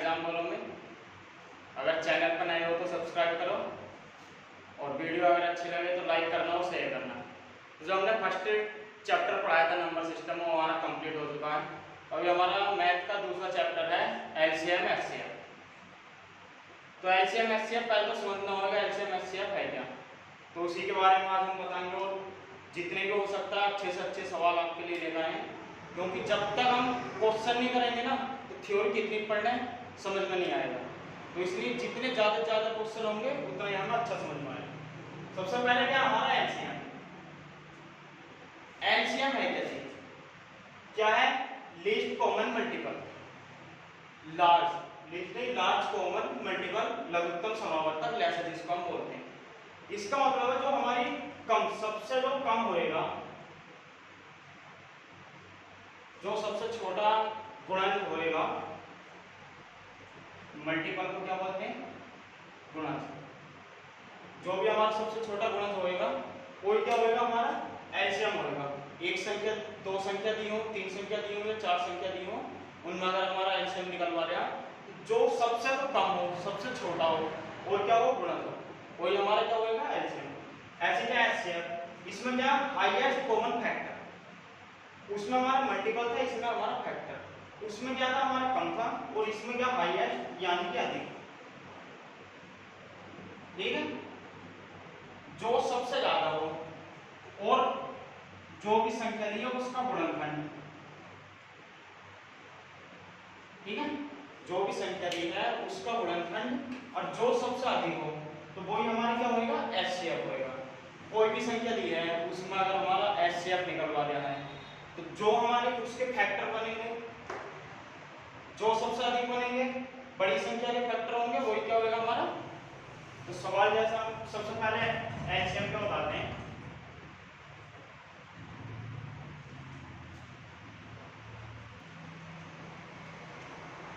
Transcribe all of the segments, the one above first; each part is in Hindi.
एग्जाम वालों में। अगर चैनल पर नए हो तो सब्सक्राइब करो और वीडियो अगर अच्छी लगे तो लाइक करना और शेयर करना। जो हमने फर्स्ट चैप्टर पढ़ाया था नंबर सिस्टम, वो हमारा कंप्लीट हो चुका है। अभी हमारा मैथ का दूसरा चैप्टर है एलसीएम एचसीएफ। तो एलसीएम एचसीएफ पहले तो समझना होगा एलसीएम एचसीएफ है क्या, तो उसी के बारे में आज हम बताएंगे। और जितने भी हो सकता है अच्छे से अच्छे सवाल आपके लिए लेकर आए, क्योंकि जब तक हम क्वेश्चन नहीं करेंगे ना तो थ्योरी कितनी पढ़ लें समझ में नहीं आएगा। तो इसलिए जितने ज़्यादा से ज़्यादा क्वेश्चन होंगे उतना ही हमें अच्छा समझ में आएगा। सबसे पहले क्या हमारा एलसीएम। एलसीएम है क्या चीज? क्या है? Least common multiple. Large common multiple, लघुत्तम समावर्तक लैसा जिसको हम बोलते हैं। इसका मतलब है जो हमारी कम, सबसे जो कम होएगा, जो सबसे छोटा गुणज होएगा, मल्टीपल को क्या बोलते हैं? गुणज। जो भी हमारा सबसे छोटा गुणज होएगा वो क्या होएगा? हमारा एलसीएम होएगा। एक संख्या, दो संख्या दी हो, तीन संख्या दी हो या चार संख्या दी हो, उनमें अगर हमारा एलसीएम निकलवा रहा है, जो सबसे तो कम हो, सबसे छोटा हो और क्या हो? गुणज हो, वही हमारा क्या होएगा? एलसीएम। ऐसे क्या एचसीएफ, इसमें क्या हाईएस्ट कॉमन फैक्टर, उसमें हमारा मल्टीपल था, इसमें हमारा फैक्टर, उसमें क्या था? हमारा कम था, और इसमें क्या? हाईएस्ट यानी कि अधिक। ठीक है, जो सबसे ज्यादा हो और जो भी संख्या दी है उसका गुणनखंड। ठीक है, जो भी संख्या दी है उसका गुणनखंड, और जो सबसे अधिक हो तो वही हमारा क्या होएगा? एचसीएफ होएगा। कोई भी संख्या दी है उसमें अगर हमारा एचसीएफ निकलवा देना है तो जो हमारे उसके फैक्टर बनेंगे, जो सबसे अधिक बनेंगे, बड़ी संख्या के फैक्टर होंगे, वही क्या होगा? हमारा। तो सवाल जैसा हम सबसे पहले एचसीएफ का बताते हैं।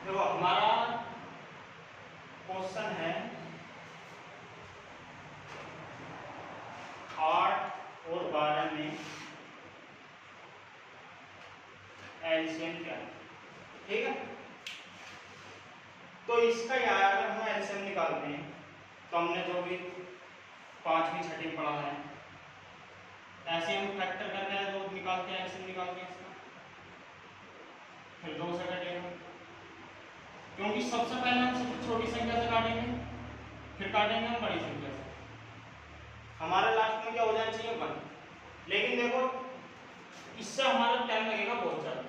देखो हमारा क्वेश्चन है 8 और 12 में एलसीएम क्या है। ठीक है, तो इसका यह अगर हम एलसीएम निकालते हैं तो हमने जो भी 5वीं 6वीं पढ़ा है, ऐसे हम फैक्टर करके है जो निकालते हैं, एलसीएम निकालते हैं इसका, फिर 2 से काटेंगे, क्योंकि सबसे पहले हम सबसे छोटी संख्या से काटेंगे, फिर काटेंगे हम बड़ी संख्या से। हमारा लास्ट में क्या हो जाना चाहिए? 1। लेकिन देखो इससे हमारा टाइम लगेगा बहुत ज्यादा।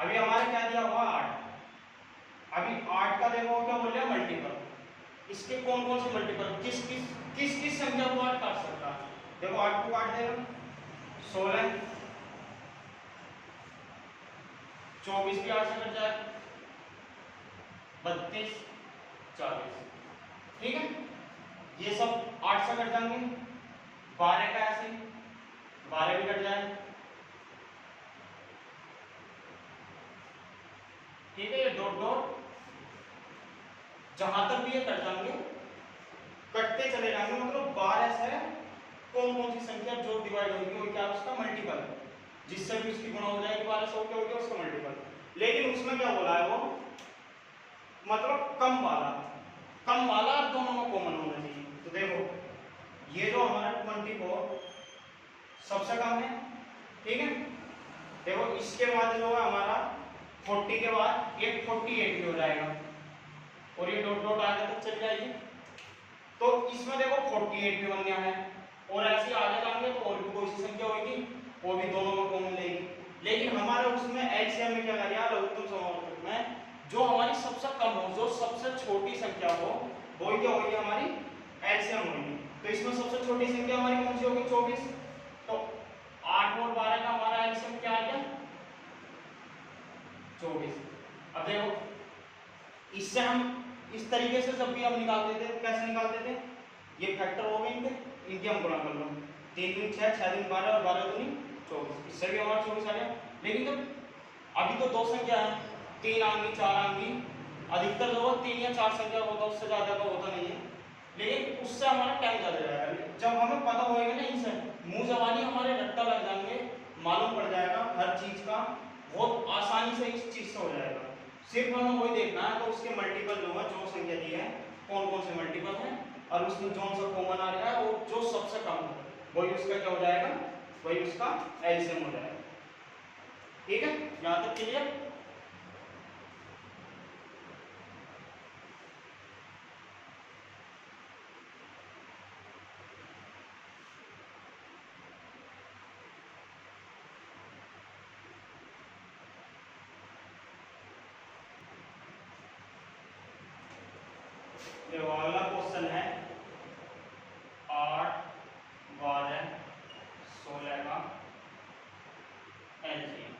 अभी हमारा क्या दिया हुआ? 8। अभी 8 का देखो क्या बोल रहे हैं? मल्टीपल। इसके कौन कौन से मल्टीपल, किस किस संख्या को 8 काट सकता है? देखो 8 को काट देगा 16, 24 भी 8 से कट जाएगा, 32, 40। ठीक है, ये सब 8 से कट जाएंगे। 12 का ऐसे 12 भी कट जाए। ठीक है, ये डॉट डॉट जहां तक भी ये कट जाएंगे, कटते चले जाएंगे, मतलब 12 से कौन कौन सी संख्या जो डिवाइड होगी वो क्या? उसका मल्टीपल, जिससे भी उसकी गुणा हो जाएगी 12 से क्या हो गया? उसका मल्टीपल। लेकिन उसमें क्या बोला है वो? मतलब कम वाला दोनों में कॉमन होना चाहिए। तो देखो ये जो हमारा 24 सबसे कम है। ठीक है, देखो इसके बाद जो है हमारा 40 के बाद एक 48 भी हो जाएगा, और ये डॉट डॉट आगे तक चल जाएगी, तो इसमें देखो 48 भी बन गया है। और ऐसे आगे जाएंगे तो और भी कोई सी संख्या होगी, वो भी दोनों में कॉमन लेगी। लेकिन हमारे उसमें एलसीएम में क्या करिए? लघुत्तम समावर्तक में जो हमारी सबसे कम हो, जो सबसे छोटी संख्या हो, वो क्या होगी? हमारी एलसीएम होगी। तो इसमें सबसे छोटी संख्या हमारी कौन सी होगी? 24। तो 8 और 12 का हमारा एलसीएम क्या आ गया? 24। अब देखो इससे हम इस तरीके से जब भी हम निकालते थे, कैसे निकालते थे? ये फैक्टर हो गए इनके हम गुणा कर लो, 3 दूनी 6, 6 दूनी 12 और 12 दूनी 24, इससे भी हमारा 24 आ गया। लेकिन जब अभी तो 2 संख्या है, 3 आएंगी 4 आएंगी, अधिकतर जो 3 या 4 संख्या होता है, उससे ज्यादा तो होता नहीं है, लेकिन उससे हमारा टाइम ज्यादा जाएगा। जब हमें पता होएगा ना, इनसे मुंह जबानी हमारे रट्टा लग जाएंगे, मालूम पड़ जाएगा हर चीज का, बहुत आसानी से इस चीज से हो जाएगा। सिर्फ हमें वही देखना है तो उसके मल्टीपल जो है, जो संख्या दी है कौन कौन से मल्टीपल है, और उसमें जो सा कॉमन आ रहा है वो जो सबसे कम है वही उसका क्या हो जाएगा, वही उसका एलसीएम हो जाएगा। ठीक है, यहां तक क्लियर। देखो अगला क्वेश्चन है 8, 12, 16 का एलसीएम।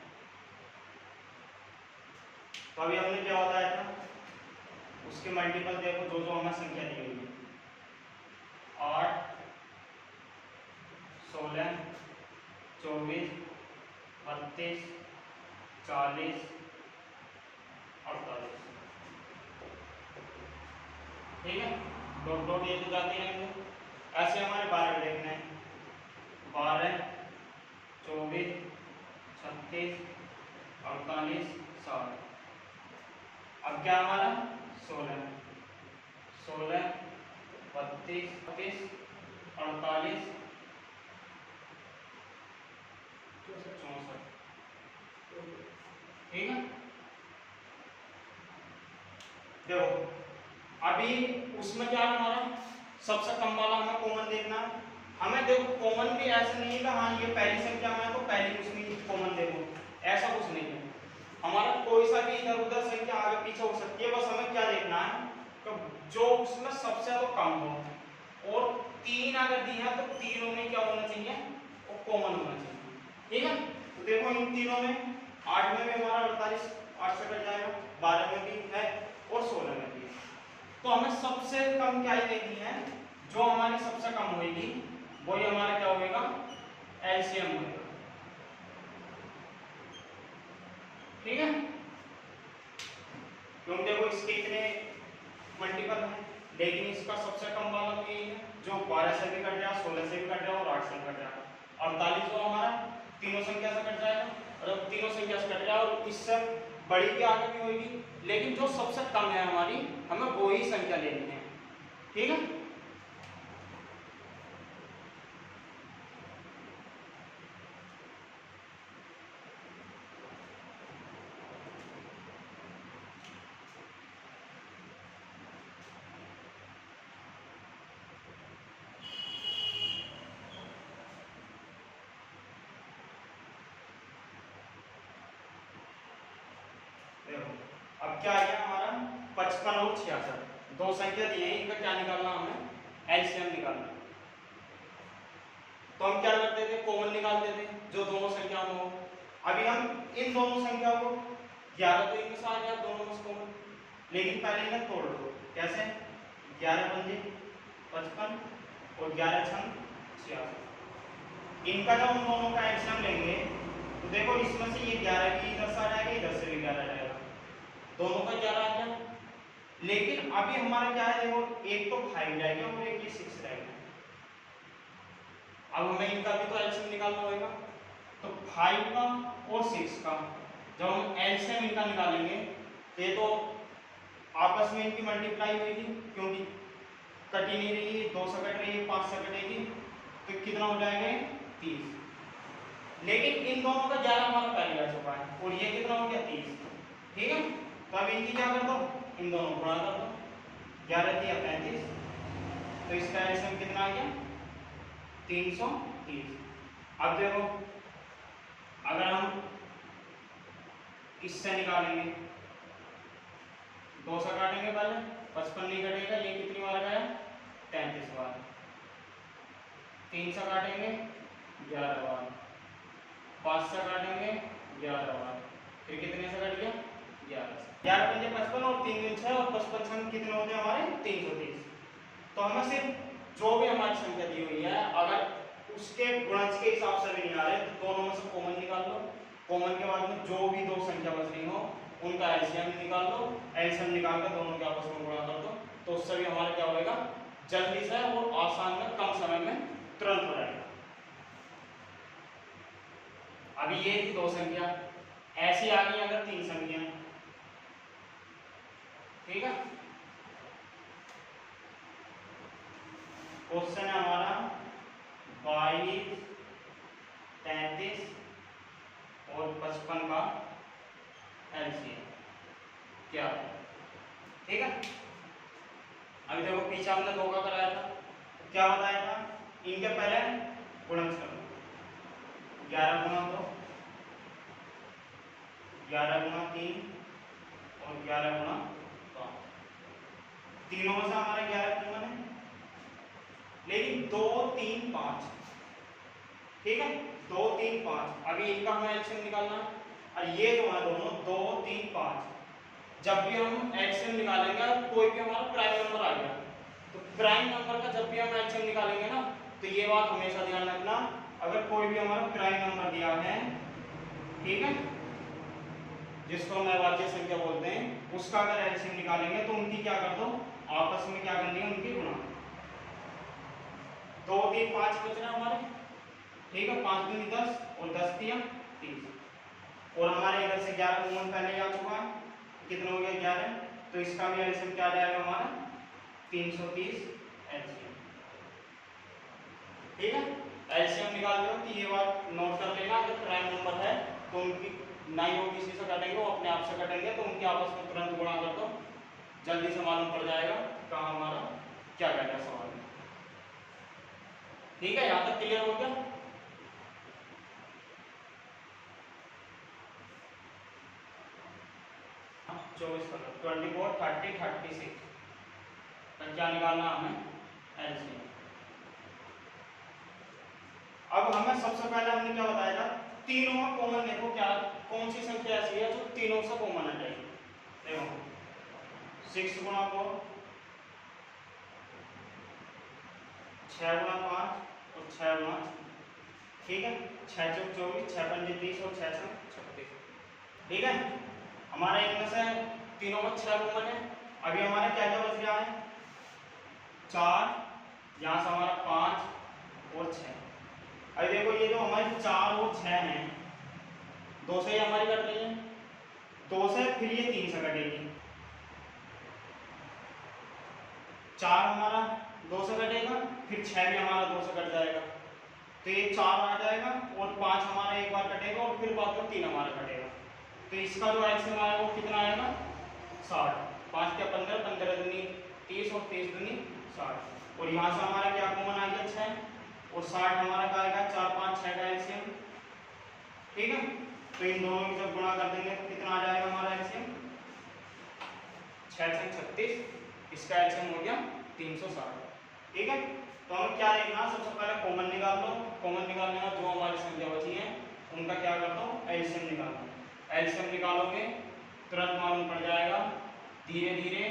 तो अभी हमने क्या बताया था, उसके मल्टीपल देखो जो जो हमें संख्या दी हुई है, 8, 16, 24, 32, 40, 48। ठीक है, डॉट डॉट ये तो जाते रहेंगे। ऐसे हमारे 12 देखने हैं, 12, 24, 36, 48, 60। अब क्या हमारा 16, 16, 32, 32, 48, 64। ठीक है, देखो अभी उसमें क्या है हमारा सबसे कम वाला हमें कॉमन देखना है। हमें देखो कॉमन भी ऐसा नहीं है कि हाँ ये पहली संख्या में है तो पहली उसमें कॉमन देखो, ऐसा कुछ नहीं है। हमारा कोई सा भी इधर उधर संख्या आगे पीछे हो सकती है, बस हमें क्या देखना है तो जो उसमें सबसे तो कम हो, और 3 अगर दी है तो तीनों में क्या होना चाहिए, वो कॉमन होना चाहिए। ठीक है, तो देखो इन तीनों में 8 में भी हमारा 48 8 से कट जाएगा, 12 में भी है और 16 में भी है। तो हमें सबसे कम क्या ही देखनी है, जो हमारी सबसे कम होगी वही हमारा क्या होगा, एलसीएम होगा। ठीक है, क्योंकि देखो इसके इतने मल्टीपल है, लेकिन इसका सबसे कम वाला तो यही है जो 12 से भी कट जाए, 16 से भी कट जाए और 8 से भी कट जाए। 48 जो हमारा तीनों संख्या से कट जाएगा, और अब तीनों संख्या से कट जाए और इससे बड़ी भी आगे भी होगी, लेकिन जो सबसे कम है हमारी हमें वो ही संख्या लेनी है। ठीक है, अब क्या आ गया हमारा 55 और 66, दो संख्या दी है, इनका क्या निकालना हमें, एलसीएम निकालना। तो हम क्या करते थे, कॉमन निकालते थे जो दोनों संख्याओं में हो। अभी हम इन दोनों संख्या को 11 तो इनमें से आ गया दोनों में से कॉमन, लेकिन पहले इन्हें तोड़ दो। कैसे, 11 पंजे 55 और 11 छंग 66। इनका जब हम दोनों का एलसीएम लेंगे तो देखो इसमें से ये 11 भी इधर से आ जाएगा, इधर से भी 11 जाएगा, दोनों का 11 आ गया। लेकिन अभी हमारा क्या है, देखो एक तो 5 रहेगा और एक ये 6 रहेगा। अब हमें इनका भी तो एलसीएम निकालना होगा, तो 5 का और 6 का जब हम एलसीएम इनका निकालेंगे ये तो आपस में इनकी मल्टीप्लाई होगी, क्योंकि कट ही नहीं रही है, 2 से कट रही है, 5 से कटेगी, तो कितना हो जाएगा 30। लेकिन इन दोनों का 11 हमारा पहले आ चुका है और ये कितना हो गया 30। ठीक है, तो अब इनकी क्या कर दो, इन दोनों को गुणा कर दो, 11 दिया 35, तो इसका एलसीएम कितना आ गया 330। अब देखो अगर हम इससे निकालेंगे, 2 से काटेंगे पहले, 55 नहीं कटेगा, ये कितनी बार गया 33 बार, 3 से काटेंगे 11 बार, 5 से काटेंगे 11 बार, फिर कितने से कट गया 11 से। 11 पंजे 55 और 3 दूनी 6 और 55 कितने होते हैं हमारे 330। तो हमें सिर्फ जो भी हमारी संख्या दी हुई है अगर उसके गुणज के हिसाब से भी नहीं आ रहे तो दोनों में से कॉमन निकाल लो, कॉमन के बाद में जो भी दो संख्या बच रही हो उनका एलसीएम निकाल लो, एलसीएम निकाल कर दोनों के आपस में गुणा कर दो, तो उससे भी हमारा क्या होगा, जल्दी से और आसान में कम समय में तुरंत हो जाएगा। अभी ये थी दो संख्या, ऐसी आ गई अगर 3 संख्या, ठीक है। क्वेश्चन है हमारा 22, 33 और 55 का एलसीएम क्या है। ठीक है, अभी देखो पीछे हमने 2 का कराया था, क्या बताया था, इनके पहले गुणन करो, 11 गुणा 2, 11 गुणा 3 और 11 गुणा 5, तीनों में से हमारे 11 कॉमन है, लेकिन 2 3 5, ठीक है, 2 3 5, अभी इनका हमें एलसीएम निकालना है। और ये जो है दोनों 2 3 5, जब भी हम एलसीएम निकालेंगे, कोई भी हमारा प्राइम नंबर आ गया, तो प्राइम नंबर का जब भी हम एलसीएम निकालेंगे ना, तो ये बात हमेशा ध्यान रखना, अगर कोई भी हमारा प्राइम नंबर दिया है, ठीक है, जिसको हम अभाज्य संख्या बोलते हैं, उसका अगर एलसीएम निकालेंगे तो उनकी क्या कर दो, आपस में क्या करनी है, उनकी गुणा। 2 3 5 बच रहे हमारे, ठीक है, 5 दूनी 10 और 10 तिया 30, और हमारे इधर से 11 कॉमन पहले आ चुका है, कितना हो गया 11, तो इसका भी एलसीएम क्या जाएगा हमारा 330 एलसीएम। ठीक है, एलसीएम निकाल दो, तो ये बात नोट कर लेना, अगर प्राइम नंबर है तो उनकी ना ही वो किसी से कटेंगे, वो अपने आप से कटेंगे, तो उनके आपस में तुरंत गुणा कर दो, जल्दी से मालूम पड़ जाएगा कहाँ हमारा क्या कह रहा सवाल में। ठीक है, यहाँ तक क्लियर हो गया। चौबीस 24 30 36 का क्या निकालना हमें एलसीएम। अब हमें सबसे पहले हमने क्या बताया था, तीनों में कॉमन देखो, क्या कौन सी संख्या ऐसी है जो तीनों से कॉमन है। देखो 6 गुणा 4, 6 गुणा 5 और 6 गुणा, ठीक है, 6 चौक 24, 6 पंजे 30 और 6 छक 36। ठीक है, हमारे इनमें से तीनों में 6 कॉमन है। अभी हमारा क्या क्या बच गया है, 4, यहाँ से हमारा 5 और 6। अभी देखो ये जो हमारी 4 और 6 हैं, 2 से ही हमारी कट रही है, 2 से फिर ये 3 से कटेगी, 4 हमारा 2 से कटेगा, फिर 6 भी हमारा 2 से कट जाएगा, तो ये 4 आ जाएगा और 5 हमारा एक बार कटेगा और फिर बाद में 3 हमारा कटेगा, तो इसका जो एलसीएम आएगा वो कितना आएगा 60। 5 के 15, 15 दूनी 30 और 30 दूनी 60, और यहाँ से हमारा क्या कॉमन आ गया 6, और 60 हमारा क्या आएगा 4 5 6 का एलसीएम। ठीक है, तो इन दोनों की जब गुणा कर देंगे तो कितना आ जाएगा हमारा एलसीएम 6 6 36, इसका एलसीएम हो गया 360। ठीक है, तो हमें क्या देखना, सबसे पहले कॉमन निकाल लो, कॉमन निकालने का जो हमारी संख्या बची है उनका क्या कर दो एलसीएम निकाल लो। एलसीएम निकालोगे तुरंत मालूम पड़ जाएगा, धीरे धीरे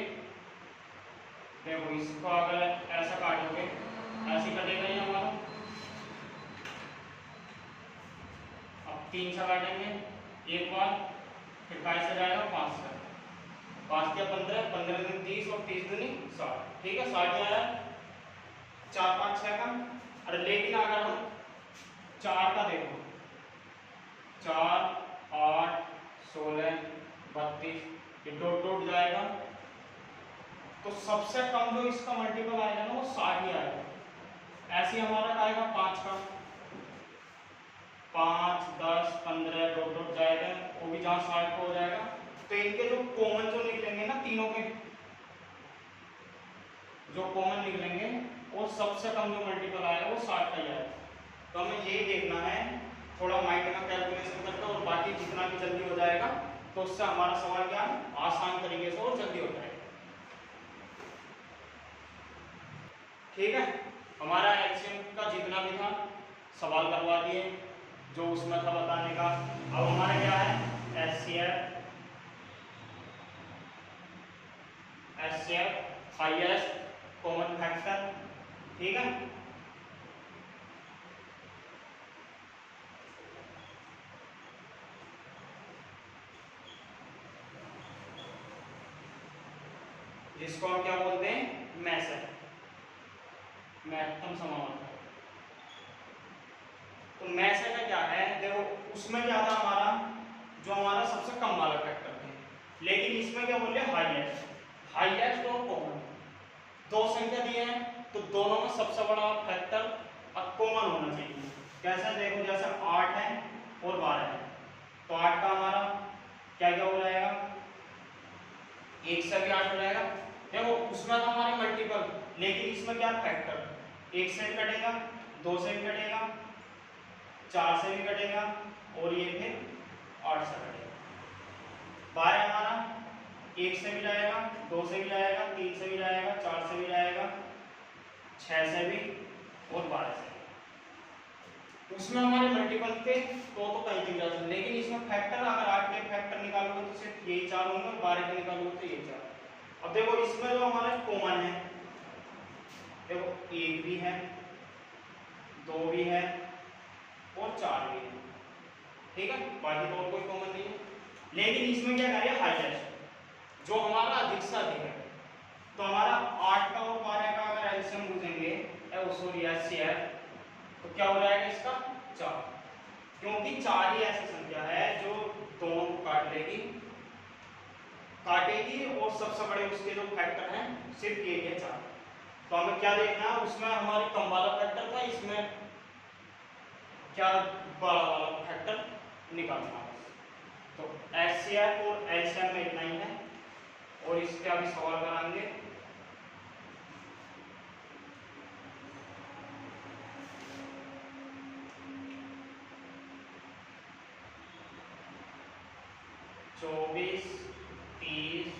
देखो, इसको अगर ऐसा काटोगे ऐसे कटेगा ही हमारा, अब 3 से काटेंगे एक बार, फिर 5 से जाएगा 5 से, 5 के 15, 15 दूनी 30 और 30 दूनी 60। ठीक है, 60 आया 4 5 6 का। अरे लेकिन अगर हम 4 का देखो, 4 8 16 32, ये डॉट डॉट जाएगा, तो सबसे कम जो इसका मल्टीपल आएगा ना वो 60 ही आएगा। ऐसे हमारा आएगा 5 का, 5 10 15 डॉट डॉट जाएगा, वो भी जहाँ 60 को हो जाएगा, तो इनके जो कॉमन जो निकलेंगे ना, तीनों के जो कॉमन निकलेंगे, वो सबसे कम जो मल्टीपल आएगा वो 60 का ही आएगा। तो हमें ये देखना है, थोड़ा माइंड में कैलकुलेशन करके, और बाकी जितना भी जल्दी हो जाएगा तो उससे हमारा सवाल क्या आसान तरीके से और जल्दी हो जाएगा। ठीक है, हमारा एलसीएम का जितना भी था सवाल करवा दिए, जो उसमें था बताने का। अब हमारा क्या है एचसीएफ हाईएस्ट कॉमन फैक्टर। ठीक है, जिसको हम क्या बोलते हैं मैसेज, महत्तम समावर्तन। तो मैसेज का क्या है, देखो उसमें क्या था हमारा, जो हमारा सबसे कम वाला फैक्टर थे, लेकिन इसमें क्या बोल रहे हाईएस्ट। दो संख्या दिए हैं तो दोनों में सबसे बड़ा फैक्टर कॉमन होना चाहिए। कैसे देखो, जैसे 8 है और 12 है, तो 8 का हमारा क्या क्या हो जाएगा, 1 से भी 8 हो जाएगा। देखो उसमें तो हमारे मल्टीपल, लेकिन इसमें क्या फैक्टर, 1 से भी कटेगा, 2 से भी कटेगा, 4 से भी कटेगा और ये फिर 8 से कटेगा। 12 हमारा 1 से भी जाएगा, 2 से भी जाएगा, 3 से भी जाएगा, 4 से भी जाएगा, 6 से भी और 12 से। उसमें हमारे मल्टीपल थे तो कहीं तक जा सकते, लेकिन इसमें फैक्टर अगर 8 के फैक्टर निकालोगे तो सिर्फ यही 4 होंगे, 12 के निकालोगे तो यही 4। अब देखो इसमें जो हमारा कॉमन है, देखो 1 भी है, 2 भी है और 4 भी है, ठीक है, बाकी तो और कोई कॉमन नहीं है। लेकिन इसमें क्या करें, हाईएस्ट जो हमारा अधिक से अधिक है, तो हमारा 8 का और 12 का अगर एलसीएम पूछेंगे तो क्या हो जाएगा इसका 4, क्योंकि 4 ही ऐसी संख्या है जो दोनों को काटेगी और सबसे बड़े उसके जो फैक्टर हैं सिर्फ ये है 4। तो हमें क्या देखना है, उसमें हमारे कम वाला फैक्टर था, इसमें क्या बड़ा वाला फैक्टर निकालना है। तो एचसीएफ और एलसीएम में इतना ही है और इसके अभी सवाल कराएंगे। चौबीस 30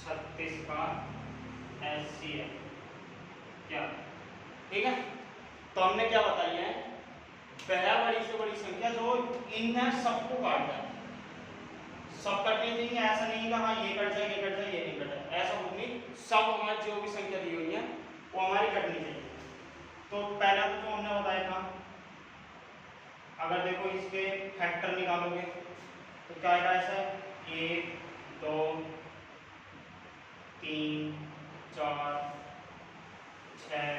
36 का एचसीएफ क्या, ठीक है। तो हमने क्या बताया है, वह बड़ी से बड़ी संख्या जो इन सबको काटता है, सब कटने चाहिए, ऐसा नहीं कि हाँ ये कट जाए ये कट जाए ये नहीं कट जाए, ऐसा कुछ नहीं, सब हमारी जो भी संख्या दी हुई है वो हमारी कटनी चाहिए। तो पहला तो जो हमने बताया था, अगर देखो इसके फैक्टर निकालोगे तो क्या आएगा, ऐसा 1 2 3 4 6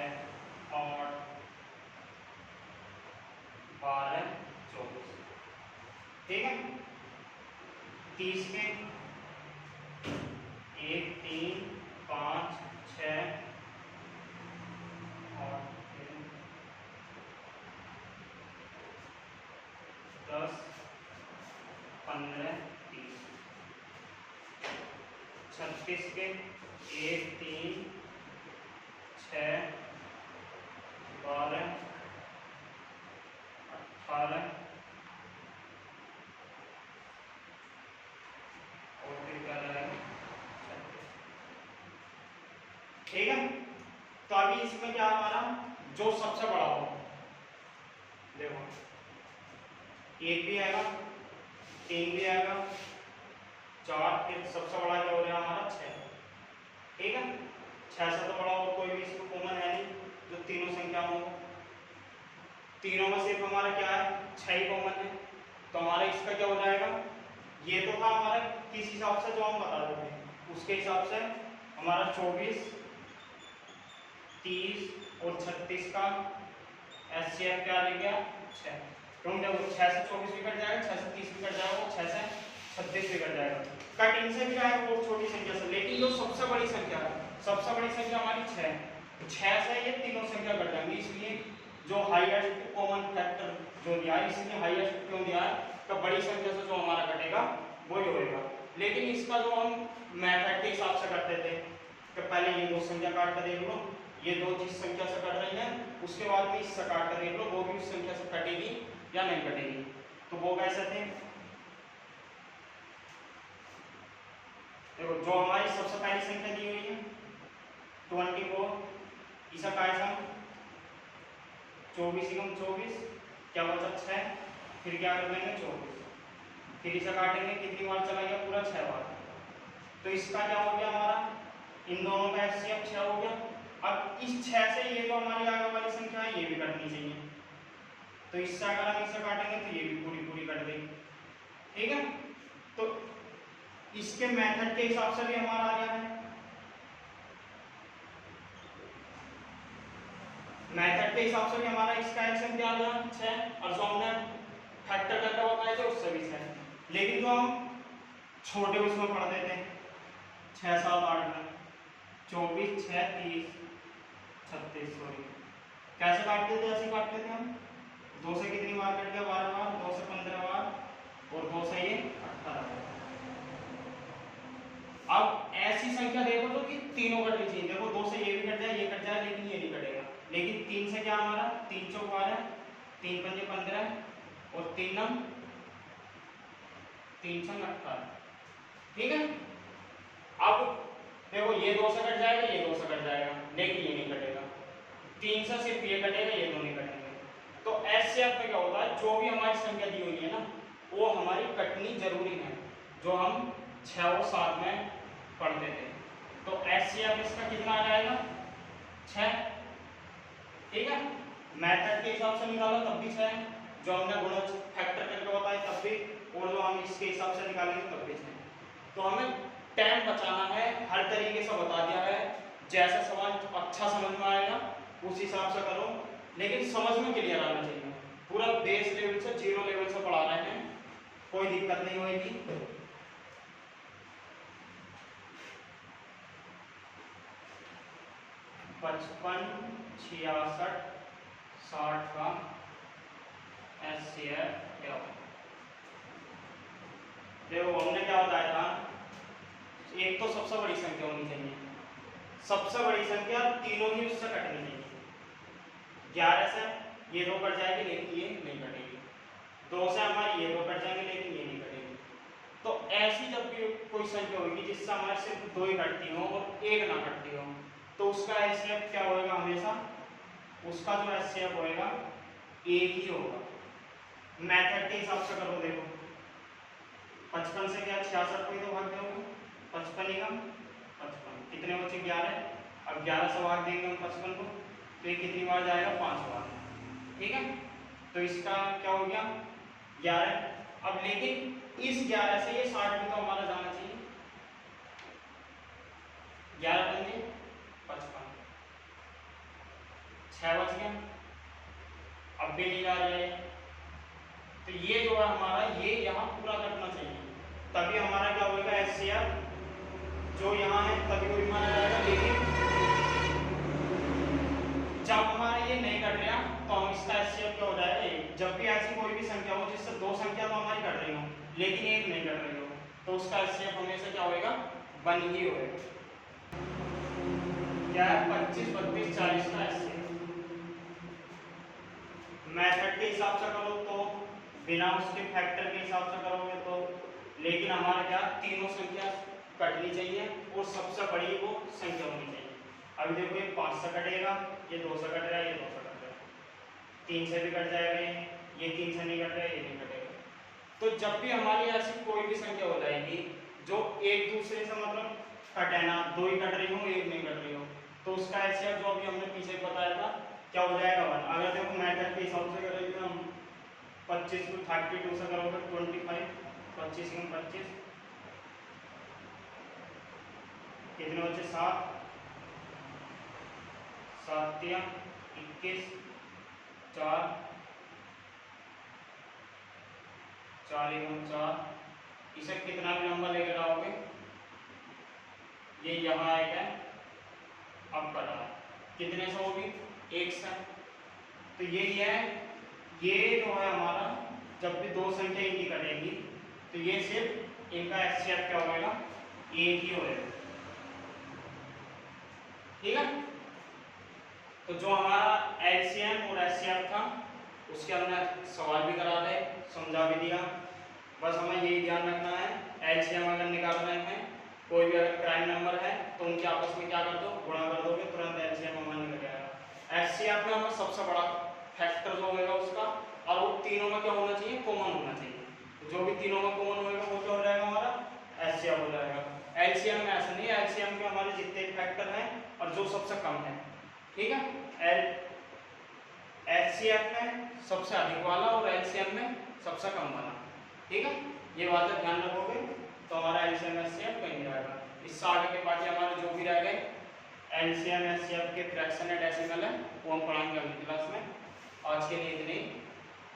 8 12 24, ठीक है। 30 के 1 3 5 6 और 10 15 30। 36 के 1 3 6 12 18 और फिर क्या रहेगा 36, ठीक है। तो अभी इसमें क्या हमारा जो सबसे बड़ा हो, देखो 1 भी आएगा, 3 भी आएगा, 4, फिर सबसे बड़ा क्या हो गया हमारा 6, ठीक है। 6 से तो बड़ा और कोई भी इसको कॉमन है नहीं जो तीनों संख्या हो, तीनों में सिर्फ हमारा क्या है 6 ही कॉमन है। तो हमारा इसका क्या हो जाएगा, ये तो था हमारा किस हिसाब से जो हम बता रहे थे उसके हिसाब से हमारा 24 30 और 36 का एचसीएफ क्या ले गया 6, क्योंकि देखो 6 से 24 भी कट जाएगा, 6 से 30 भी कट जाएगा, 6 से 36 भी कट जाएगा, कट इनसे भी जाएगा वो छोटी संख्या से, लेकिन जो सबसे बड़ी संख्या है, सबसे बड़ी संख्या हमारी 6 से ये तीनों संख्या कट जाएंगी, इसलिए जो हाईएस्ट कॉमन फैक्टर जो दिया है, इसलिए हाईएस्ट क्यों दिया है, तो बड़ी संख्या से जो हमारा कटेगा वही होएगा। लेकिन इसका जो हम मेथड के हिसाब से करते थे कि पहले ये दो संख्या काट कर देख लो, ये दो जिस संख्या से कट रही है उसके बाद में इससे काट कर देख लो वो भी उस संख्या से कटेगी या नहीं कटेगी। तो वो कैसे थे, देखो जो हमारी सबसे पहली संख्या दी हुई है 24, इसे काट हम 24 क्या बचा 6, फिर क्या कर लेंगे 24, फिर इसे काटेंगे कितनी बार चला गया पूरा 6 बार, तो इसका क्या हो गया हमारा इन दोनों का एचसीएफ 6 हो गया। अब इस 6 से ये जो हमारी आगे वाली संख्या है ये भी कटनी चाहिए, तो इससे अगर हम इसे काटेंगे तो ये भी पूरी पूरी कट गई, ठीक है। तो इसके मेथड के हिसाब से भी हमारा आ गया है, मेथड के हिसाब से भी हमारा इसका एलसीएम क्या आ गया 6, और जो हमने फैक्टर करके बताए थे उससे भी 6, लेकिन जो हम छोटे उसमें पढ़ते थे 6 7 8 में, 24 6 30 36 सॉरी कैसे काटते थे, ऐसे काटते थे हम। 2 से कितनी बार कट गया, 12 बार, 2 से 15 बार और 2 से ये 18 बार। अब ऐसी संख्या देखो तो कि तीनों कटनी चाहिए। देखो 2 से ये भी कट जाए, ये कट जाए, लेकिन ये नहीं कटेगा। लेकिन 3 से क्या हमारा 3 चौक 12, 3 पंजे 15 और 3 नम 3 छंग 18। ठीक है। अब देखो ये 2 से कट जाएगा, ये 2 से कट जाएगा, लेकिन ये नहीं कटेगा। 3 से सिर्फ ये कटेगा, ये 2 नहीं कटेंगे। तो एचसीएफ में क्या होता है, जो भी हमारी संख्या दी हुई है ना, वो हमारी कटनी जरूरी है, जो हम 6 और 7 में पढ़ते थे। तो एचसीएफ इसका कितना आ जाएगा 6। ठीक है। मेथड के हिसाब से निकाला तब भी 6, जो हमने गुणज फैक्टर करके बताया तब भी, और जो हम इसके हिसाब से निकालेंगे तब भी 6। तो हमें टाइम बचाना है, हर तरीके से बता दिया है। जैसा सवाल अच्छा समझ में आएगा उस हिसाब से करो, लेकिन समझ में क्लियर आना चाहिए। पूरा बेस लेवल से 0 लेवल से पढ़ा रहे हैं, कोई दिक्कत नहीं होगी। 55 66 60 का एचसीएफ क्या होगा। देखो हमने क्या बताया था, एक तो सबसे बड़ी संख्या होनी चाहिए, सबसे बड़ी संख्या तीनों ही उससे कटनी चाहिए। 11 से ये 2 कट जाएगी, लेकिन ये नहीं कटेगी। 2 से हमारी ये 2 कट जाएंगे, लेकिन ये नहीं कटेगी। तो ऐसी जब भी कोई संख्या होगी जिससे हमारे सिर्फ 2 ही कटती हो और 1 ना कटती हो, तो उसका एचसीएफ क्या होगा, हमेशा उसका जो एचसीएफ होगा 1 ही होगा। मेथड के हिसाब से करो। देखो 55 से क्या 66 को ही तो भाग दोगे, 55 ही कम 55 कितने बचे 11। अब 11 से भाग देंगे हम 55 को, तो ये कितनी बार जाएगा 5 बार। ठीक है। तो इसका क्या हो गया 11। अब लेकिन इस 11 से ये 60 भी तो हमारा जाना चाहिए। 11 बन 55, 6 बच गया, अब भी नहीं जा रहे। तो ये जो है हमारा, ये यहाँ पूरा करना चाहिए, तभी हमारा क्या होगा एचसीएफ जो यहाँ है तभी वही माना जाएगा। लेकिन जब हमारा ये नहीं कट रहा तो हम इसका एचसीएफ क्या हो जाएगा 1। जब भी ऐसी कोई भी संख्या हो जिससे 2 संख्या तो हमारी कट रही हो लेकिन 1 नहीं कट रही हो, तो उसका एचसीएफ हमेशा क्या होगा 1 ही होगा। क्या है 25 32 40 का एचसीएफ। मेथड के हिसाब से करो तो बिना उसके फैक्टर के हिसाब से करोगे तो, लेकिन हमारा क्या तीनों संख्या कटनी चाहिए और सबसे बड़ी वो संख्या होनी चाहिए। अभी देखो ये 5 से कटेगा, ये 2 से कट रहा है, ये 2 से कट रहा है, 3 से भी कट जाएगा, ये 3 से नहीं कट रहा है, ये नहीं कटेगा। तो जब भी हमारी ऐसी कोई भी संख्या हो जाएगी जो एक दूसरे से मतलब कटे ना, 2 ही कट रही हो 1 नहीं कट रही हो, तो उसका एचसीएफ जो अभी हमने पीछे बताया था क्या हो जाएगा 1। अगर देखो मेथड के हिसाब से करेंगे हम 25 को 32 से करोगे 25, 25 में 25 कितने बचे 7, 7 या 21, 4 4 एवं 4। इसे कितना भी नंबर लेकर आओगे ये यहाँ आएगा, अब कटा कितने से होगी 1 से। तो यही है, ये जो है हमारा जब भी 2 संख्या इनकी कटेगी तो ये सिर्फ इनका एचसीएफ क्या होगा 1 ही होगा। ठीक है। तो जो हमारा एलसीएम और एचसीएफ था उसके हमने सवाल भी करा दे, समझा भी दिया। बस हमें यही ध्यान रखना है, एलसीएम अगर निकाल रहे हैं कोई भी अगर प्राइम नंबर है तो उनके आपस में क्या कर दो गुणा कर दोगे, तुरंत एलसीएम हमारा निकल जाएगा। एचसीएफ में हमें सबसे बड़ा फैक्टर जो होगा उसका, और वो तीनों में क्या होना चाहिए कॉमन होना चाहिए। तो जो भी तीनों में कॉमन होगा वो क्या हो जाएगा हमारा एचसीएफ हो जाएगा। एलसीएम में ऐसा नहीं है, एलसीएम के हमारे जितने फैक्टर हैं और जो सबसे कम है। ठीक है। एचसीएफ में सबसे अधिक वाला और एलसीएम में सबसे कम वाला। ठीक है। ये बातें ध्यान रखोगे तो हमारा एलसीएम एचसीएफ कहीं जाएगा। इससे आगे के बाकी हमारे जो भी रह गए एलसीएम एचसीएफ के फ्रैक्शन है डेसिमल है वो हम पढ़ाएंगे अगली क्लास में। आज के लिए इतनी,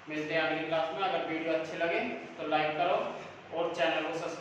मिलते हैं अगली क्लास में। अगर वीडियो अच्छे लगे तो लाइक करो और चैनल को सब्सक्राइब